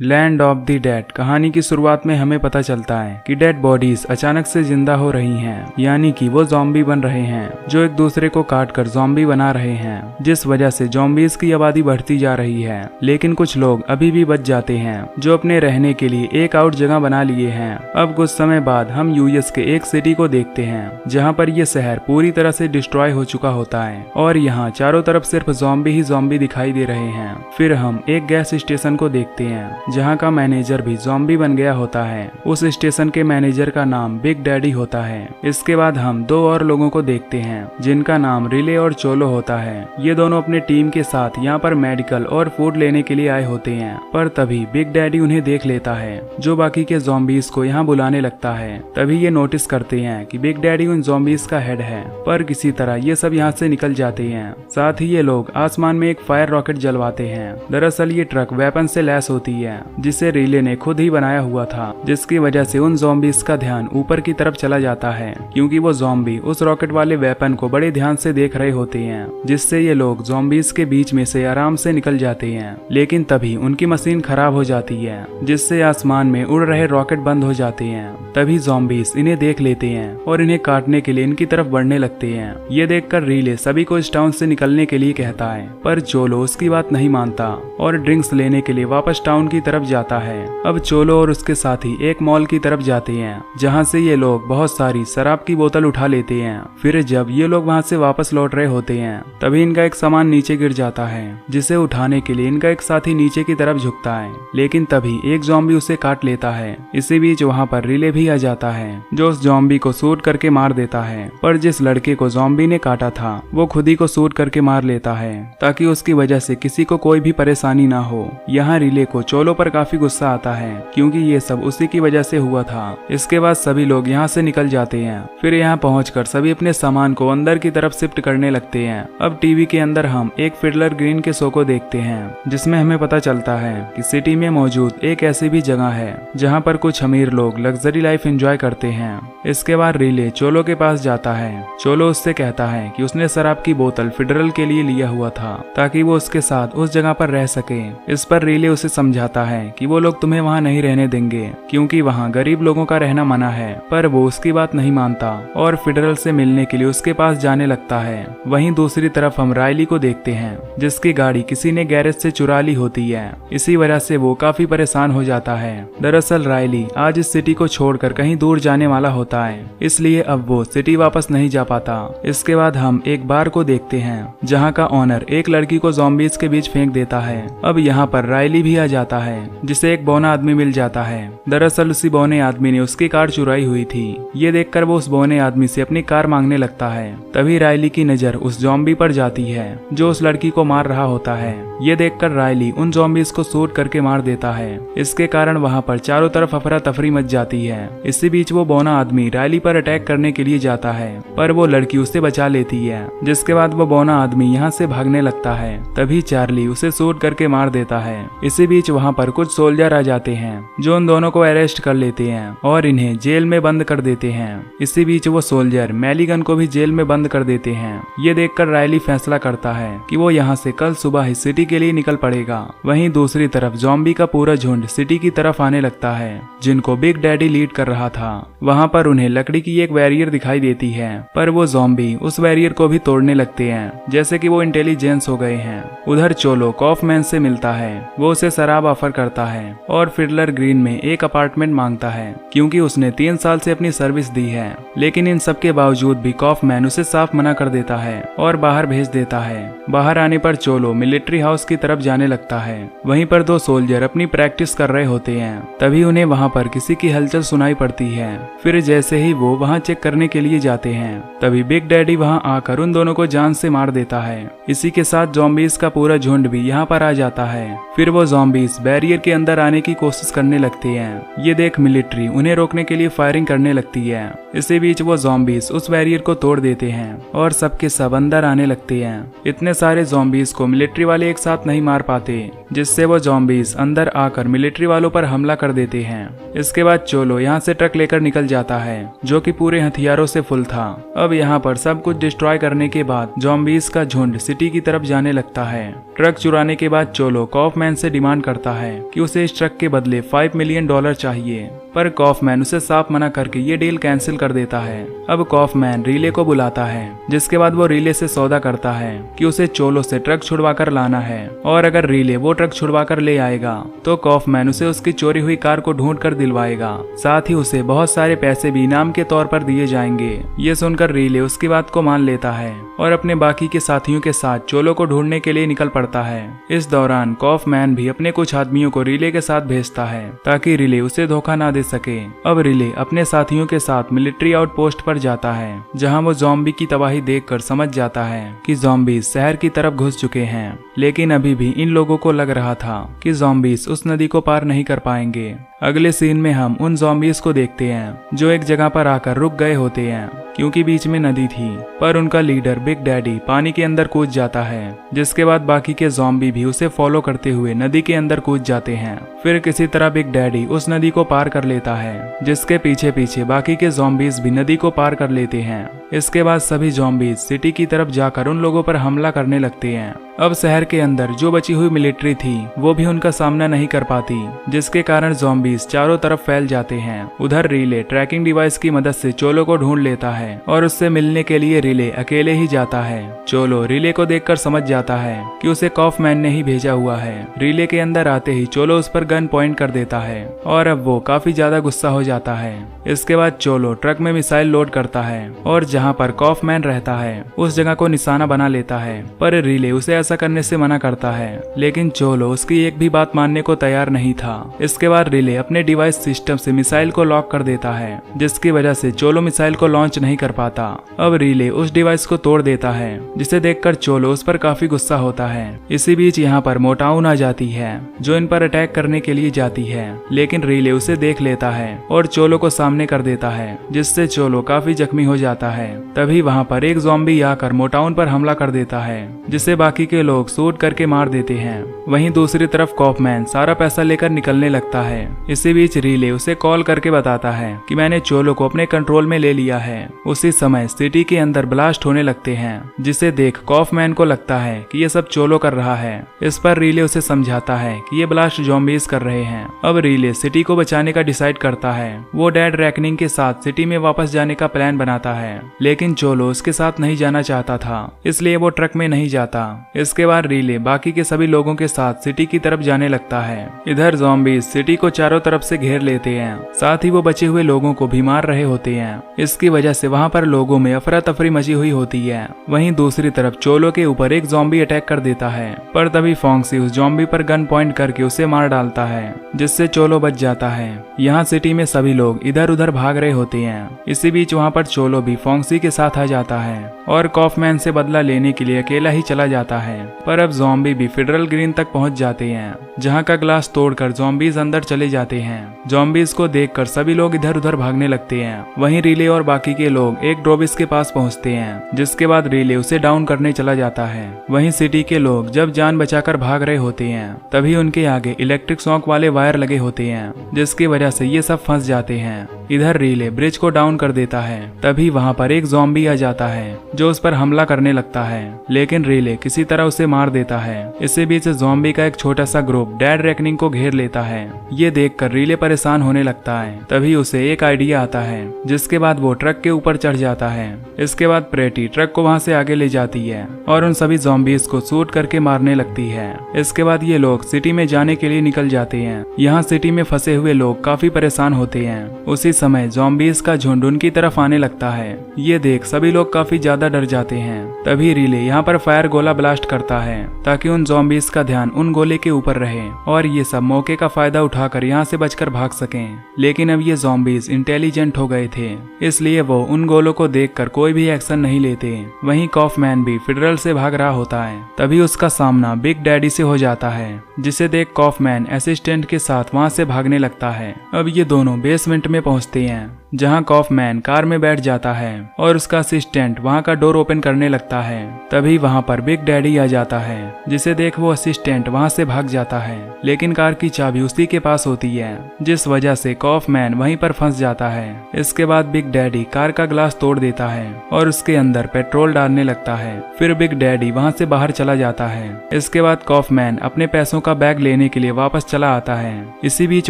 Land of the dead. कहानी की शुरुआत में हमें पता चलता है कि डेड बॉडीज अचानक से जिंदा हो रही हैं, यानी कि वो ज़ॉम्बी बन रहे हैं जो एक दूसरे को काट कर ज़ॉम्बी बना रहे हैं, जिस वजह से ज़ॉम्बीज की आबादी बढ़ती जा रही है। लेकिन कुछ लोग अभी भी बच जाते हैं जो अपने रहने के लिए एक आउट जगह बना लिए हैं। अब कुछ समय बाद हम यूएस के एक सिटी को देखते हैं जहाँ पर यह शहर पूरी तरह से डिस्ट्रॉय हो चुका होता है और यहाँ चारों तरफ सिर्फ ज़ॉम्बी ही ज़ॉम्बी दिखाई दे रहे हैं। फिर हम एक गैस स्टेशन को देखते हैं जहाँ का मैनेजर भी ज़ॉम्बी बन गया होता है। उस स्टेशन के मैनेजर का नाम बिग डैडी होता है। इसके बाद हम दो और लोगों को देखते हैं जिनका नाम रिले और चोलो होता है। ये दोनों अपने टीम के साथ यहाँ पर मेडिकल और फूड लेने के लिए आए होते हैं, पर तभी बिग डैडी उन्हें देख लेता है जो बाकी के ज़ॉम्बीज को यहाँ बुलाने लगता है। तभी ये नोटिस करते हैं कि बिग डैडी उन ज़ॉम्बीज का हेड है, पर किसी तरह ये सब यहाँ से निकल जाते हैं। साथ ही ये लोग आसमान में एक फायर रॉकेट जलवाते हैं। दरअसल ये ट्रक वेपन से लैस होती है जिसे रिले ने खुद ही बनाया हुआ था, जिसकी वजह से उन ज़ॉम्बीज का ध्यान ऊपर की तरफ चला जाता है क्योंकि वो ज़ॉम्बी उस रॉकेट वाले वेपन को बड़े ध्यान से देख रहे होते हैं, जिससे ये लोग ज़ॉम्बीज के बीच में से आराम से निकल जाते हैं। लेकिन तभी उनकी मशीन खराब हो जाती है जिससे आसमान में उड़ रहे रॉकेट बंद हो जाते हैं। तभी ज़ॉम्बीज इन्हें देख लेते हैं और इन्हें काटने के लिए इनकी तरफ बढ़ने लगते हैं। ये देखकर रिले सभी को इस टाउन से निकलने के लिए कहता है, पर चोलो उसकी बात नहीं मानता और ड्रिंक्स लेने के लिए वापस टाउन की तरफ जाता है। अब चोलो और उसके साथी एक मॉल की तरफ जाते हैं जहां से ये लोग बहुत सारी शराब की बोतल उठा लेते हैं। फिर जब ये लोग वहां से वापस लौट रहे होते हैं तभी इनका एक सामान नीचे गिर जाता है, जिसे उठाने के लिए इनका एक साथी नीचे की तरफ झुकता है। लेकिन तभी एक ज़ॉम्बी उसे काट लेता है। इसी बीच वहां पर रिले भी आ जाता है जो उस ज़ॉम्बी को शूट करके मार देता है, पर जिस लड़के को ज़ॉम्बी ने काटा था वो खुद ही को शूट करके मार लेता है ताकि उसकी वजह से किसी को कोई भी परेशानी ना हो। यहाँ रिले को चोलो पर काफी गुस्सा आता है क्योंकि ये सब उसी की वजह से हुआ था। इसके बाद सभी लोग यहाँ से निकल जाते हैं। फिर यहाँ पहुंचकर सभी अपने सामान को अंदर की तरफ शिफ्ट करने लगते हैं। अब टीवी के अंदर हम एक फिडलर ग्रीन के शो को देखते हैं जिसमें हमें पता चलता है कि सिटी में मौजूद एक ऐसी भी जगह है जहाँ पर कुछ अमीर लोग लग्जरी लाइफ एंजॉय करते हैं। इसके बाद रिले चोलो के पास जाता है। चोलो उससे कहता है कि उसने शराब की बोतल फिडरल के लिए लिया हुआ था ताकि वो उसके साथ उस जगह पर रह सके। इस पर रिले उसे समझाता है कि वो लोग तुम्हें वहाँ नहीं रहने देंगे क्योंकि वहाँ गरीब लोगों का रहना मना है, पर वो उसकी बात नहीं मानता और फिडरल से मिलने के लिए उसके पास जाने लगता है। वहीं दूसरी तरफ हम रायली को देखते हैं जिसकी गाड़ी किसी ने गैरेज से चुरा ली होती है। इसी वजह से वो काफी परेशान हो जाता है। दरअसल रायली आज इस सिटी को छोड़कर कहीं दूर जाने वाला होता है, इसलिए अब वो सिटी वापस नहीं जा पाता। इसके बाद हम एक बार को देखते हैं जहाँ का ओनर एक लड़की को ज़ॉम्बीज के बीच फेंक देता है। अब यहाँ पर रायली भी आ जाता है जिसे एक बौना आदमी मिल जाता है। दरअसल उसी बौने आदमी ने उसकी कार चुराई हुई थी। ये देखकर वो उस बौने आदमी से अपनी कार मांगने लगता है। तभी रायली की नजर उस ज़ॉम्बी पर जाती है जो उस लड़की को मार रहा होता है। ये देखकर रायली उन ज़ॉम्बीज को शूट करके मार देता है। इसके कारण वहाँ पर चारों तरफ अफरा तफरी मच जाती है। इसी बीच वो बौना आदमी रायली पर अटैक करने के लिए जाता है, पर वो लड़की उसे बचा लेती है। जिसके बाद वो बौना आदमी यहाँ से भागने लगता है। तभी चार्ली उसे शूट करके मार देता है। इसी बीच वहाँ पर कुछ सोल्जर आ जाते हैं जो उन दोनों को अरेस्ट कर लेते हैं और इन्हें जेल में बंद कर देते हैं। इसी बीच वो सोल्जर मैलीगन को भी जेल में बंद कर देते हैं। ये देखकर रायली फैसला करता है कि वो यहाँ से कल सुबह ही सिटी के लिए निकल पड़ेगा। वहीं दूसरी तरफ ज़ॉम्बी का पूरा झुंड सिटी की तरफ आने लगता है जिनको बिग डैडी लीड कर रहा था। वहाँ पर उन्हें लकड़ी की एक बैरियर दिखाई देती है, पर वो ज़ॉम्बी उस बैरियर को भी तोड़ने लगते हैं जैसे कि वो इंटेलिजेंस हो गए हैं। उधर चोलो कॉफमैन से मिलता है। वो उसे शराब ऑफर करता है और फिडलर ग्रीन में एक अपार्टमेंट मांगता है क्योंकि उसने 3 साल से अपनी सर्विस दी है। लेकिन इन सब के बावजूद भी कॉफमैन उसे साफ मना कर देता है और बाहर भेज देता है। बाहर आने पर चोलो मिलिट्री हाउस की तरफ जाने लगता है। वहीं पर 2 सोल्जर अपनी प्रैक्टिस कर रहे होते हैं। तभी उन्हें वहाँ पर किसी की हलचल सुनाई पड़ती है। फिर जैसे ही वो वहाँ चेक करने के लिए जाते हैं तभी बिग डैडी वहाँ आकर उन दोनों को जान से मार देता है। इसी के साथ ज़ॉम्बीज का पूरा झुंड भी यहाँ पर आ जाता है। फिर वो ज़ॉम्बीज बैरियर के अंदर आने की कोशिश करने लगते हैं। ये देख मिलिट्री उन्हें रोकने के लिए फायरिंग करने लगती है। इसी बीच वो ज़ॉम्बीज उस बैरियर को तोड़ देते हैं और सबके सब अंदर आने लगते हैं। इतने सारे ज़ॉम्बीज को मिलिट्री वाले एक साथ नहीं मार पाते, जिससे वो ज़ॉम्बीज अंदर आकर मिलिट्री वालों पर हमला कर देते हैं। इसके बाद चोलो यहाँ से ट्रक लेकर निकल जाता है जो कि पूरे हथियारों से फुल था। अब यहाँ पर सब कुछ डिस्ट्रॉय करने के बाद ज़ॉम्बीज का झुंड सिटी की तरफ जाने लगता है। ट्रक चुराने के बाद चोलो कॉफमैन से डिमांड करता है है कि उसे इस ट्रक के बदले $5 मिलियन चाहिए, पर कॉफमैन उसे साफ मना करके ये डील कैंसिल कर देता है। अब कॉफमैन रिले को बुलाता है, जिसके बाद वो रिले से सौदा करता है कि उसे चोलो से ट्रक छुड़वा कर लाना है, और अगर रिले वो ट्रक छुड़वा कर ले आएगा तो कॉफमैन उसे उसकी चोरी हुई कार को ढूंढ कर दिलवाएगा। साथ ही उसे बहुत सारे पैसे भी इनाम के तौर पर दिए जाएंगे। ये सुनकर रिले उसकी बात को मान लेता है और अपने बाकी के साथियों के साथ चोलो को ढूंढने के लिए निकल पड़ता है। इस दौरान कॉफमैन भी अपने कुछ आदमियों को रिले के साथ भेजता है ताकि रिले उसे धोखा ना दे सके। अब रिले अपने साथियों के साथ मिलिट्री आउटपोस्ट पर जाता है, जहां वो ज़ॉम्बी की तबाही देखकर समझ जाता है कि ज़ॉम्बीज शहर की तरफ घुस चुके हैं। लेकिन अभी भी इन लोगों को लग रहा था कि ज़ॉम्बीज उस नदी को पार नहीं कर पाएंगे। अगले सीन में हम उन ज़ॉम्बीज को देखते हैं जो एक जगह पर आकर रुक गए होते हैं क्योंकि बीच में नदी थी, पर उनका लीडर बिग डैडी पानी के अंदर कूद जाता है, जिसके बाद बाकी के ज़ॉम्बी भी उसे फॉलो करते हुए नदी के अंदर कूद जाते हैं। फिर किसी तरह बिग डैडी उस नदी को पार कर लेता है, जिसके पीछे पीछे बाकी के ज़ॉम्बीज भी नदी को पार कर लेते हैं। इसके बाद सभी ज़ॉम्बीज सिटी की तरफ जाकर उन लोगों पर हमला करने लगते हैं। अब शहर के अंदर जो बची हुई मिलिट्री थी वो भी उनका सामना नहीं कर पाती, जिसके कारण ज़ॉम्बीज चारों तरफ फैल जाते हैं। उधर रिले ट्रैकिंग डिवाइस की मदद से चोलो को ढूंढ लेता है और उससे मिलने के लिए रिले अकेले ही जाता है। चोलो रिले को देखकर समझ जाता है कि उसे कॉफमैन ने ही भेजा हुआ है। रिले के अंदर आते ही चोलो उस पर गन पॉइंट कर देता है और अब वो काफी ज्यादा गुस्सा हो जाता है। इसके बाद चोलो ट्रक में मिसाइल लोड करता है और जहाँ पर कॉफमैन रहता है उस जगह को निशाना बना लेता है, पर रिले उसे ऐसा करने से मना करता है। लेकिन चोलो उसकी एक भी बात मानने को तैयार नहीं था। इसके बाद रिले अपने डिवाइस सिस्टम से मिसाइल को लॉक कर देता है, जिसकी वजह से चोलो मिसाइल को लॉन्च नहीं कर पाता। अब रिले उस डिवाइस को तोड़ देता है, जिसे देखकर चोलो उस पर काफी गुस्सा होता है। इसी बीच यहाँ पर मोटाउन आ जाती है जो इन पर अटैक करने के लिए जाती है, लेकिन रिले उसे देख लेता है और चोलो को सामने कर देता है, जिससे चोलो काफी जख्मी हो जाता है। तभी वहाँ पर एक ज़ॉम्बी आकर मोटाउन पर हमला कर देता है, जिसे बाकी के लोग शूट करके मार देते हैं। वहीं दूसरी तरफ कॉफमैन सारा पैसा लेकर निकलने लगता है। इसी बीच रिले उसे कॉल करके बताता है कि मैंने चोलो को अपने कंट्रोल में ले लिया है। उसी समय सिटी के अंदर ब्लास्ट होने लगते हैं, जिसे देख कॉफमैन को लगता है कि ये सब चोलो कर रहा है। इस पर रिले उसे समझाता है कि ये ब्लास्ट ज़ॉम्बीज कर रहे हैं। अब रिले सिटी को बचाने का डिसाइड करता है। वो डेड रेकनिंग के साथ सिटी में वापस जाने का प्लान बनाता है, लेकिन चोलो उसके साथ नहीं जाना चाहता था, इसलिए वो ट्रक में नहीं जाता। इसके बाद रिले बाकी के सभी लोगों के साथ सिटी की तरफ जाने लगता है। इधर ज़ॉम्बीज सिटी को चारों तरफ से घेर लेते हैं, साथ ही वो बचे हुए लोगों को भी मार रहे होते हैं। इसकी वजह से वहाँ पर लोगों में अफरा तफरी मची हुई होती है। वहीं दूसरी तरफ चोलो के ऊपर एक ज़ॉम्बी अटैक कर देता है, पर तभी फॉक्सी उस ज़ॉम्बी पर गन पॉइंट करके उसे मार डालता है, जिससे चोलो बच जाता है। यहाँ सिटी में सभी लोग इधर उधर भाग रहे होते हैं। इसी बीच वहाँ पर चोलो भी फॉक्सी के साथ आ जाता है और कॉफमैन से बदला लेने के लिए अकेला ही चला जाता है। पर अब ज़ॉम्बी भी फेडरल ग्रीन तक पहुँच जाते हैं, जहाँ का ग्लास तोड़कर ज़ॉम्बीज अंदर चले जाते हैं। ज़ॉम्बीज को देखकर सभी लोग इधर उधर भागने लगते हैं। वहीं रिले और बाकी के लोग एक ड्रोबिस के पास पहुंचते हैं, जिसके बाद रिले उसे डाउन करने चला जाता है। वहीं सिटी के लोग जब जान बचाकर भाग रहे होते हैं, तभी उनके आगे इलेक्ट्रिक शॉक वाले वायर लगे होते हैं, जिसकी वजह से ये सब फंस जाते हैं। इधर रिले ब्रिज को डाउन कर देता है। तभी वहाँ पर एक ज़ॉम्बी आ जाता है जो उस पर हमला करने लगता है, लेकिन रिले किसी तरह उसे मार देता है। इसी बीच ज़ॉम्बी का एक छोटा सा ग्रुप डेड रेकनिंग को घेर लेता है। ये देखकर रिले परेशान होने लगता है। तभी उसे एक आइडिया आता है, जिसके बाद वो ट्रक के ऊपर चढ़ जाता है। इसके बाद प्रेटी ट्रक को वहाँ से आगे ले जाती है और उन सभी ज़ॉम्बीज को शूट करके मारने लगती है। इसके बाद ये लोग सिटी में जाने के लिए निकल जाते हैं। यहाँ सिटी में फंसे हुए लोग काफी परेशान होते हैं। उसी समय ज़ॉम्बीज का झुंड उनकी तरफ आने लगता है। ये देख सभी लोग काफी ज्यादा डर जाते हैं। तभी रिले यहाँ पर फायर गोला ब्लास्ट करता है ताकि उन ज़ॉम्बीज का ध्यान उन गोले के ऊपर रहे और ये सब मौके का फायदा उठाकर यहाँ से बचकर भाग सकें। लेकिन अब ये ज़ॉम्बीज इंटेलिजेंट हो गए थे, इसलिए वो उन गोलों को देखकर कोई भी एक्शन नहीं लेते। वहीं कॉफमैन भी फेडरल से भाग रहा होता है। तभी उसका सामना बिग डैडी से हो जाता है, जिसे देख कॉफमैन असिस्टेंट के साथ वहाँ से भागने लगता है। अब ये दोनों बेसमेंट में पहुँचते हैं। जहाँ कॉफमैन कार में बैठ जाता है और उसका असिस्टेंट वहाँ का डोर ओपन करने लगता है। तभी वहाँ पर बिग डैडी आ जाता है, जिसे देख वो असिस्टेंट वहाँ से भाग जाता है, लेकिन कार की चाबी उसी के पास होती है, जिस वजह से कॉफमैन वहीं पर फंस जाता है। इसके बाद बिग डैडी कार का ग्लास तोड़ देता है और उसके अंदर पेट्रोल डालने लगता है। फिर बिग डैडी वहाँ से बाहर चला जाता है। इसके बाद कॉफमैन अपने पैसों का बैग लेने के लिए वापस चला आता है। इसी बीच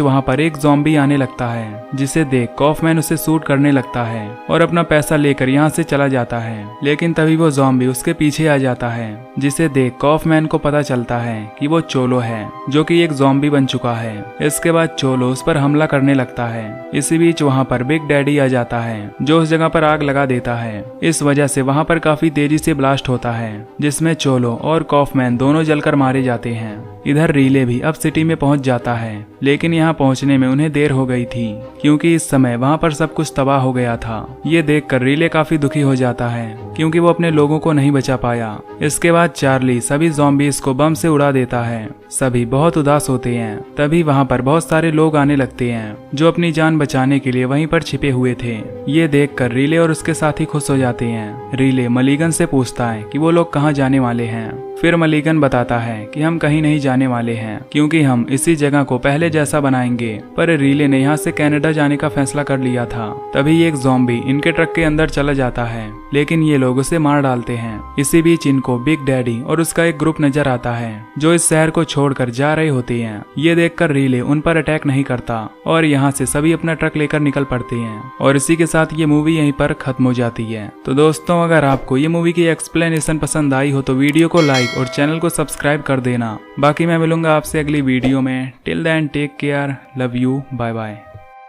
वहाँ पर एक ज़ॉम्बी आने लगता है, जिसे देख कॉफमैन उसे शूट करने लगता है और अपना पैसा लेकर यहाँ से चला जाता है। लेकिन तभी वो ज़ॉम्बी उसके पीछे आ जाता है, जिसे देख कॉफमैन को पता चलता है कि वो चोलो है, जो कि एक ज़ॉम्बी बन चुका है। इसके बाद चोलो उस पर हमला करने लगता है। इसी बीच वहाँ पर बिग डैडी आ जाता है, जो उस जगह पर आग लगा देता है। इस वजह से वहाँ पर काफी तेजी से ब्लास्ट होता है, जिसमें चोलो और कॉफमैन दोनों जलकर मारे जाते हैं। इधर रीले भी अब सिटी में पहुंच जाता है, लेकिन यहाँ पहुंचने में उन्हें देर हो गई थी, क्योंकि इस समय वहाँ पर सब कुछ तबाह हो गया था। ये देखकर रीले काफी दुखी हो जाता है, क्योंकि वो अपने लोगों को नहीं बचा पाया। इसके बाद चार्ली सभी ज़ॉम्बीज को बम से उड़ा देता है। सभी बहुत उदास होते हैं। तभी वहाँ पर बहुत सारे लोग आने लगते हैं, जो अपनी जान बचाने के लिए वहीं पर छिपे हुए थे। ये देखकर रीले और उसके साथी खुश हो जाते हैं। रीले मलिगन से पूछता है कि वो लोग कहाँ जाने वाले हैं। फिर मलिगन बताता है कि हम कहीं नहीं जाने वाले हैं, क्योंकि हम इसी जगह को पहले जैसा बनाएंगे। पर रीले ने यहाँ से कनाडा जाने का फैसला कर लिया था। तभी एक ज़ॉम्बी इनके ट्रक के अंदर चला जाता है, लेकिन ये लोग उसे मार डालते हैं। इसी बीच इनको बिग डैडी और उसका एक ग्रुप नजर आता है, जो इस शहर को छोड़कर जा रहे होते हैं। ये देखकर रीले उन पर अटैक नहीं करता और यहाँ से सभी अपना ट्रक लेकर निकल पड़ते हैं। और इसी के साथ ये मूवी यहीं पर खत्म हो जाती है। तो दोस्तों, अगर आपको ये मूवी की एक्सप्लेनेशन पसंद आई हो तो वीडियो को लाइक और चैनल को सब्सक्राइब कर देना। बाकी मैं मिलूंगा आपसे अगली वीडियो में। Till then take care, love you, bye bye.